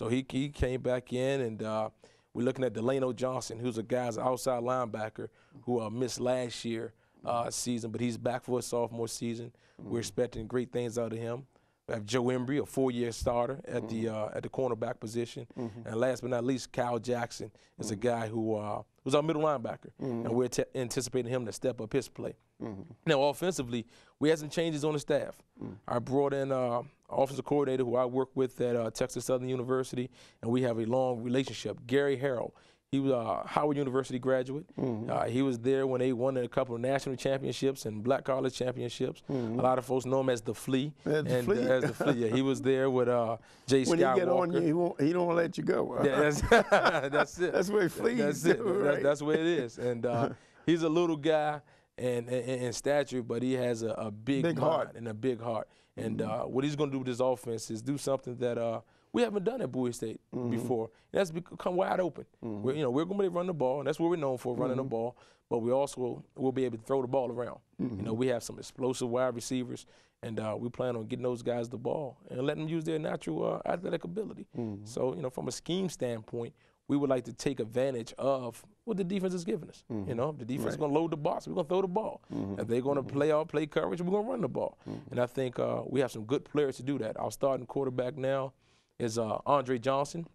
So he came back in, and we're looking at Delano Johnson, who's a guy's outside linebacker who missed last year season, but he's back for a sophomore season. We're expecting great things out of him. We have Joe Embry, a 4-year starter at the cornerback position. And last but not least, Kyle Jackson is a guy who was our middle linebacker, and we're anticipating him to step up his play. Now, offensively, we had some changes on the staff. I brought in offensive coordinator who I work with at Texas Southern University, and we have a long relationship, Gary Harrell. He was a Howard University graduate. He was there when they won a couple of national championships and black college championships. A lot of folks know him as the Flea. As the Flea, yeah. He was there with Jay Skywalker. When he get on you, he don't let you go. Yeah, that's it. That's where he flees. That's it. Right? That's where it is. And he's a little guy in stature, but he has a big heart and a big heart. And what he's going to do with his offense is do something that we haven't done at Bowie State before. And that's become wide open. We're going to run the ball, and that's what we're known for, running the ball. But we also will be able to throw the ball around. We have some explosive wide receivers, and we plan on getting those guys the ball and letting them use their natural athletic ability. So, from a scheme standpoint, we would like to take advantage of what the defense is giving us. If the defense is going to load the box, we're going to throw the ball. If they're going to play coverage, we're going to run the ball. And I think we have some good players to do that. Our starting quarterback now is Andre Johnson,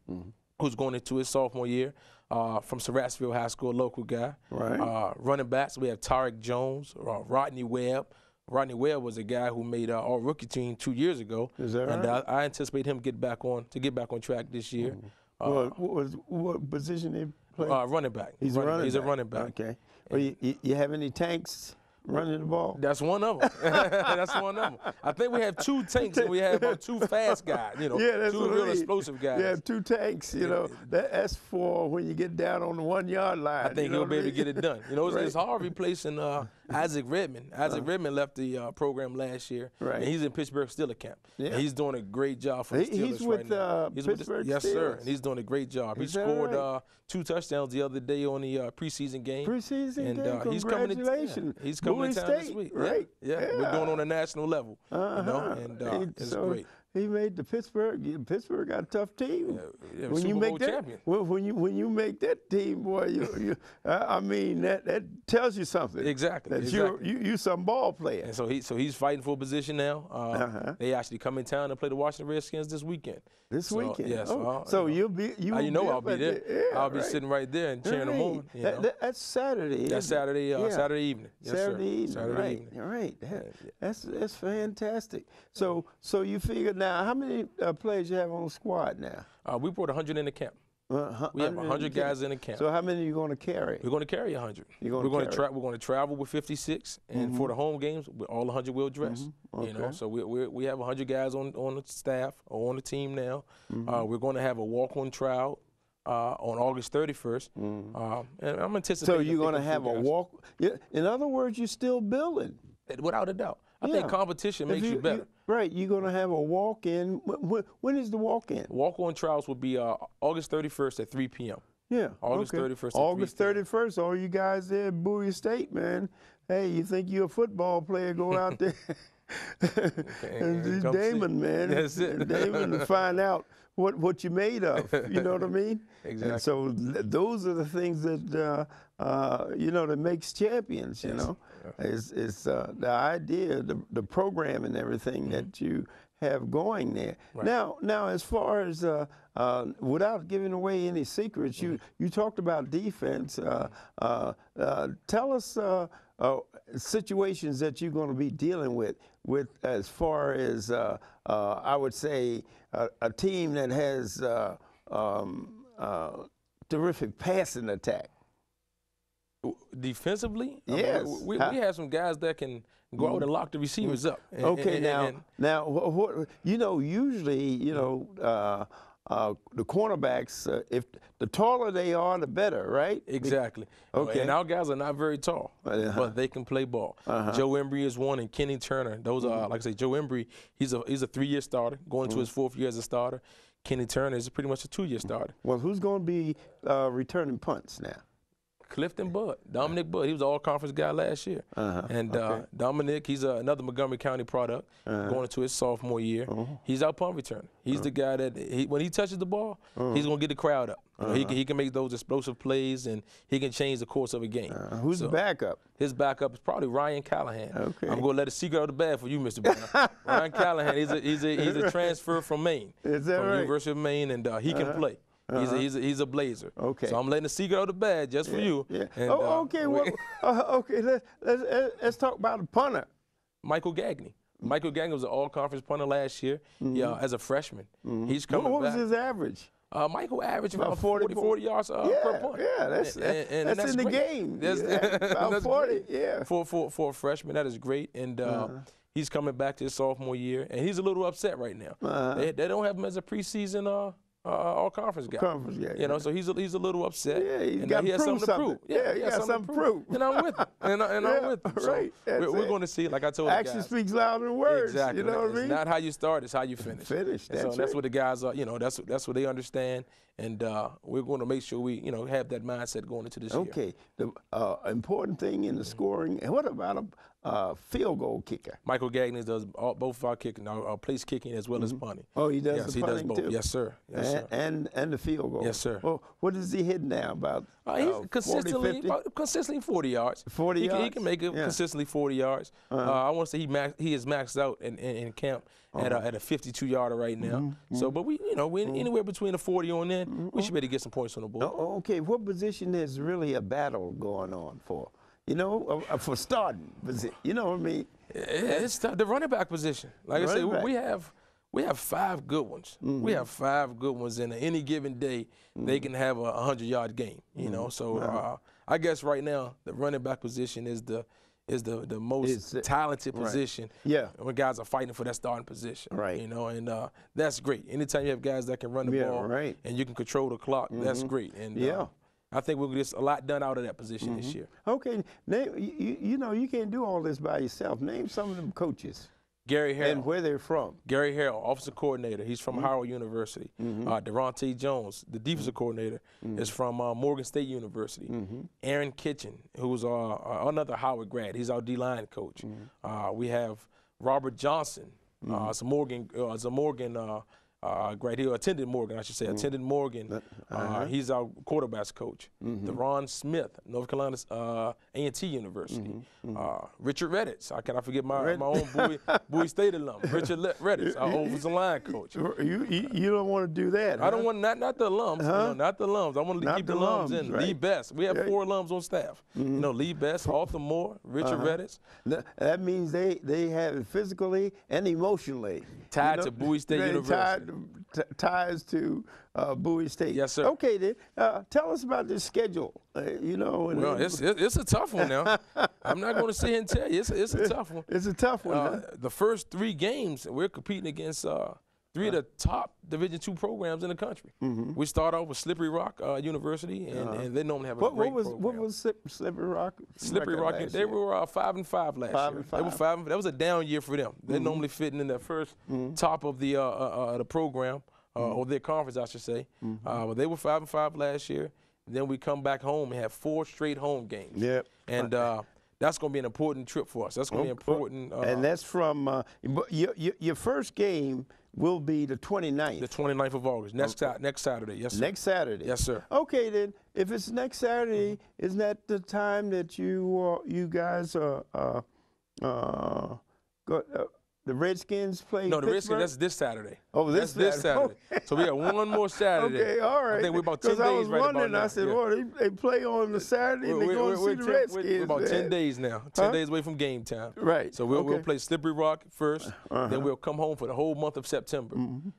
who's going into his sophomore year from Surrattsville High School, a local guy. Running backs, we have Tarek Jones, Rodney Webb. Rodney Webb was a guy who made our rookie team 2 years ago. Is that right? And I anticipate him to get back on track this year. What position he play? Running back. He's a running back. Okay. Well, you have any tanks running the ball? That's one of them. That's one of them. I think we have 2 tanks and we have about 2 fast guys, Yeah, that's 2 real explosive guys. Yeah, 2 tanks, that's for when you get down on the 1-yard line. I think he'll be able to get it done. It's hard replacing Isaac Redmond. Isaac Redmond left the program last year, and he's in Pittsburgh Steelers camp. Yeah. And he's doing a great job for the Steelers he's with, right now. He's Pittsburgh with Steelers. Yes, sir, and he's doing a great job. He scored 2 touchdowns the other day on the preseason game. Preseason game, he's congratulations. He's coming to town this week. Right? Yeah. We're doing on a national level, and it's great. He made the Pittsburgh. Pittsburgh got a tough team. Yeah, when Super Bowl champion. When you make that team, boy, I mean that tells you something. Exactly. That you some ball player. And so he's fighting for a position now. They actually come in town and play the Washington Redskins this weekend. This weekend. Yes. So you'll be I'll be there. Yeah, I'll be sitting right there and cheering them on. That's Saturday. That's Saturday. Saturday evening. Yes, Saturday evening. Saturday evening. Right. That's fantastic. So you figured now how many players you have on the squad now? We brought 100 in the camp. We have 100 guys in the camp. So how many are you going to carry? We're going to carry 100. We're going to travel with 56, and for the home games, all 100 will dress. So we have 100 guys on the staff or on the team now. We're going to have a walk-on trial on August 31st. And I'm anticipating. So you're going to have a walk. In other words, you're still building. Without a doubt. I think competition makes you better. Right. You're going to have a walk-in. When is the walk-in? Walk-on trials will be August 31st at 3 p.m. Yeah. August 31st at August 3 p.m. 31st, all you guys there at Bowie State, man. Hey, you think you're a football player, go out there. And Damon, man. That's it. Damon to find out what you're made of. You know what I mean? Exactly. And so those are the things that, that makes champions, you know. It's the idea, the program and everything that you have going there. Right. Now, as far as, without giving away any secrets, you talked about defense. Tell us situations that you're going to be dealing with as far as, I would say, a team that has terrific passing attack. Defensively, yes, we have some guys that can go out and lock the receivers up. Now, usually, the cornerbacks, if the taller they are, the better, right? Exactly. Okay. And our guys are not very tall, but they can play ball. Joe Embry is one, and Kenny Turner. Those are, like I say, Joe Embry. He's a 3-year starter, going to his 4th year as a starter. Kenny Turner is pretty much a 2-year starter. Well, who's going to be returning punts now? Clifton Budd, Dominic Budd. He was an all-conference guy last year. And Dominic, he's another Montgomery County product going into his sophomore year. He's our punt returner. He's the guy that when he touches the ball, he's going to get the crowd up. You know, he can make those explosive plays, and he can change the course of a game. Who's the backup? His backup is probably Ryan Callahan. Okay. I'm going to let a secret out of the bag for you, Mr. Brown. Ryan Callahan, he's a transfer from Maine. Is that from right? University of Maine, and he can play. He's a blazer. Okay. So I'm letting the secret out of the bag just for you. Yeah. And, okay. Okay. Let's talk about the punter. Michael Gagney. Michael Gagney was an all-conference punter last year. As a freshman. He's coming back. What was his average? Michael averaged about 40 yards per punt. Yeah, that's in the game. About 40. Yeah. For a freshman, that is great. And he's coming back to his sophomore year, and he's a little upset right now. They don't have him as a preseason all-conference guy. You know, so he's a little upset. Yeah, he has something to prove. Yeah, he got something to prove. And I'm with him. And I'm with him. So right. we're going to see, like I told the guys. Action speaks louder than words. Exactly. You know what I mean? It's not how you start, it's how you finish. That's what the guys are, you know, that's what they understand. And we're going to make sure we, you know, have that mindset going into this year. Okay. The important thing in the scoring, and what about a field goal kicker? Michael Gagney does both of our kicking, our place kicking as well as punting. Oh, he does yes, the punting both. Too? Yes, sir. Yes, sir. And the field goal. Yes, sir. Well, what is he hitting now? About he's consistently 40 yards. 40 yards? He can make it consistently 40 yards. I want to say he is maxed out in camp at a 52-yarder right now. So, but we anywhere between the 40 on in, we should be able to get some points on the board. Okay, what position is really a battle going on for? You know, for starting, you know what I mean? It's the running back position. Like I said, we have 5 good ones. We have 5 good ones, and any given day they can have a 100-yard game. You know, so I guess right now the running back position is the most talented position. Yeah. When guys are fighting for that starting position. Right. You know, and that's great. Anytime you have guys that can run the ball and you can control the clock, that's great. And I think we'll get a lot done out of that position this year. Okay, you know, you can't do all this by yourself. Name some of them coaches. Gary Harrell. And where they're from. Gary Harrell, offensive coordinator. He's from Howard University. Durante Jones, the defensive coordinator, is from Morgan State University. Aaron Kitchen, who's another Howard grad. He's our D-line coach. We have Robert Johnson, it's a Morgan grad. He attended Morgan, I should say. Attended Morgan. He's our quarterbacks coach. Deron Smith, North Carolina's A&T University. Richard Redditz. I forget my own Bowie State alum. Richard Redditz, our offensive line coach. You don't want to do that. I don't want not the alums. Not the alums. I want to keep the alums in. Lee Best. We have 4 alums on staff. You know, Lee Best, Arthur Moore, Richard Redditz. That means they have it physically and emotionally tied to Bowie State University. Ties to Bowie State. Yes, sir. Okay, then. Tell us about this schedule. You know. Well, it's a tough one now. I'm not going to sit here and tell you. It's a tough one. It's a tough one. The first 3 games, we're competing against 3 of the top Division II programs in the country. We start off with Slippery Rock University, and they normally have a great program. What was Slippery Rock? Slippery Rock, they were 5-5 last year. They were 5. That was a down year for them. They're normally fitting in the first top of the program, or their conference, I should say. But they were 5-5 last year. Then we come back home and have 4 straight home games. Yep. And that's going to be an important trip for us. That's going to be important. And that's from your first game will be the 29th. The 29th of August, next Saturday, yes, sir. Next Saturday. Yes, sir. Okay, then, if it's next Saturday, isn't that the time that you guys the Redskins play No, the Pittsburgh? Redskins, that's this Saturday. Oh, that's this Saturday. Okay. So we have one more Saturday. Okay, all right. I think we're about 10 days I was right wondering, about now. I said, well, they play on the Saturday and they're going to see the Redskins. We're about 10 days now, 10 days away from game time. Right. So we'll play Slippery Rock first, then we'll come home for the whole month of September.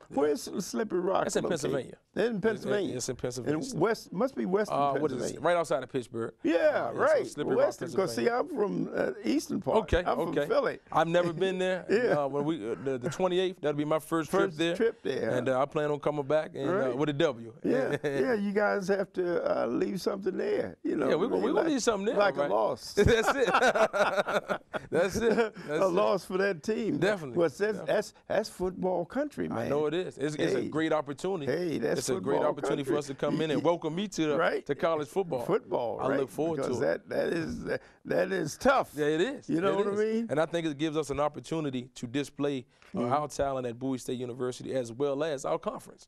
Where's Slippery Rock? That's in Pennsylvania. That's in Pennsylvania. It's in Pennsylvania. And must be western Pennsylvania. What is it? Right outside of Pittsburgh. Yeah, right. So Slippery western, Rock, because see, I'm from eastern part. Okay, I'm from Philly. I've never been there. Yeah. When the 28th, that'll be my first trip there. there. Trip there. And I plan on coming back and, with a W. Yeah, yeah. You guys have to leave something there. You know. Yeah, we're gonna leave something there. Like right? a loss. That's it. That's it. A loss for that team. Definitely. Well, that's football country, man. I know it is. It's a great opportunity. Hey, that's it's a great opportunity country. for us to come in and welcome me to college football. Football, I look forward to it. That is tough. Yeah, it is. You know what I mean? And I think it gives us an opportunity to display our talent at Bowie State University as well as our conference.